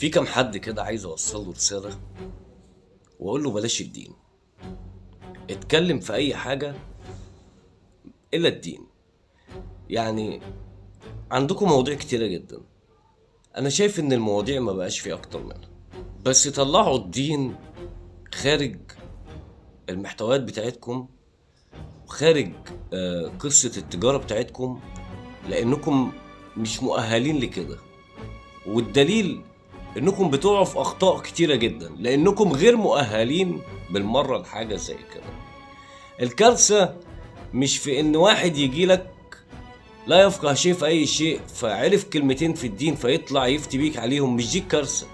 في كام حد كده عايز اوصل له رسالة واقول له بلاش الدين. اتكلم في اي حاجة الا الدين. يعني عندكم مواضيع كتيرة جدا، انا شايف ان المواضيع ما بقاش في اكتر منها، بس طلعوا الدين خارج المحتويات بتاعتكم وخارج قصة التجارة بتاعتكم، لانكم مش مؤهلين لكده. والدليل انكم بتقعوا في اخطاء كتيرة جدا لانكم غير مؤهلين بالمرة لحاجة زي كده. الكارثة مش في ان واحد يجيلك لا يفقه شيء في اي شيء فعرف كلمتين في الدين فيطلع يفتي بيك عليهم، مش دي الكارثة.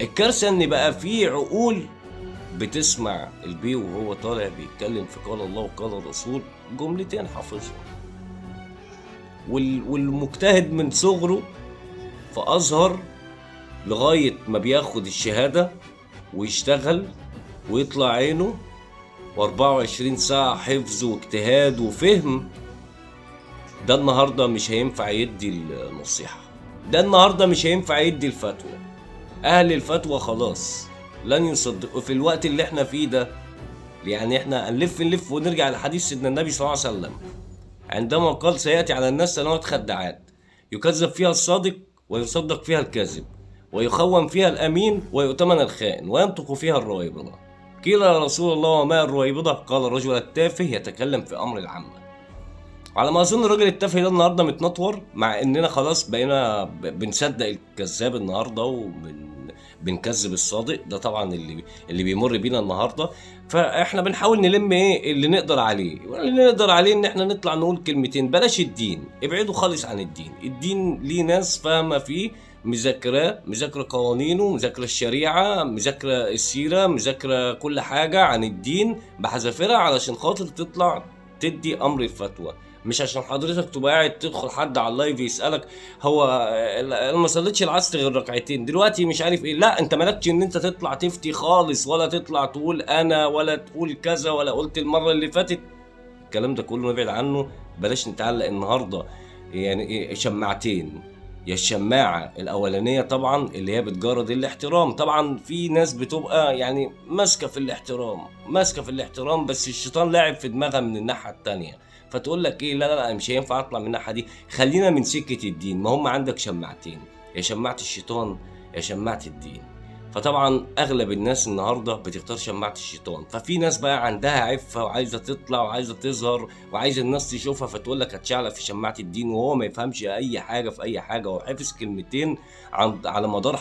الكارثة ان بقى في عقول بتسمع البيه وهو طالع بيتكلم في قال الله وقال الرسول جملتين حافظهم، والمجتهد من صغره في ازهر لغاية ما بياخد الشهادة ويشتغل ويطلع عينه و24 ساعة حفظ واجتهاد وفهم، ده النهاردة مش هينفع يدي النصيحة، ده النهاردة مش هينفع يدي الفتوى. أهل الفتوى خلاص لن يصدقوا في الوقت اللي احنا فيه ده. يعني احنا نلف ونرجع لحديث سيدنا النبي صلى الله عليه وسلم عندما قال سيأتي على الناس سنوات خداعات يكذب فيها الصادق ويصدق فيها الكاذب ويخون فيها الأمين ويؤتمن الخائن وينطق فيها الرويبضة. قيل يا رسول الله وما الرويبضة؟ قال الرجل التافه يتكلم في أمر العامة. على ما اظن الراجل التافه ده النهارده متنطور، مع اننا خلاص بقينا بنصدق الكذاب النهارده وبنكذب الصادق، ده طبعا اللي بيمر بينا النهارده. فاحنا بنحاول نلم ايه اللي نقدر عليه، واللي نقدر عليه ان احنا نطلع نقول كلمتين بلاش الدين، ابعدوا خالص عن الدين. الدين ليه ناس فاهمه فيه، مذاكره قوانينه، مذاكره الشريعه، مذاكره السيره، مذاكره كل حاجه عن الدين بحذافيرها علشان خاطر تطلع تدي امر الفتوى. مش عشان حضرتك تبقى قاعد تدخل حد على اللايف يسالك هو انا ما صليتش العصر غير ركعتين دلوقتي مش عارف ايه، لا انت مالكش ان انت تطلع تفتي خالص، ولا تطلع تقول انا، ولا تقول كذا، ولا قلت المره اللي فاتت. الكلام ده كله نبعد عنه، بلاش نتعلق النهارده يعني ايه شماعتين. يا الشماعة الأولانية طبعا اللي هي بتجرد الاحترام، طبعا في ناس بتبقى يعني ماسكة في الاحترام بس الشيطان لاعب في دماغها من الناحية التانية، فتقول لك ايه لا مش هينفع اطلع من الناحية دي، خلينا من سكة الدين. ما هم عندك شماعتين، يا شماعة الشيطان يا شماعة الدين. فطبعا اغلب الناس النهارده بتختار شماعة الشيطان، ففي ناس بقى عندها عفة وعايزة تطلع وعايزة تظهر وعايزة الناس تشوفها، فتقول لك هتشعلق في شماعة الدين وهو ما يفهمش اي حاجة في اي حاجة، وحافظ كلمتين على مدار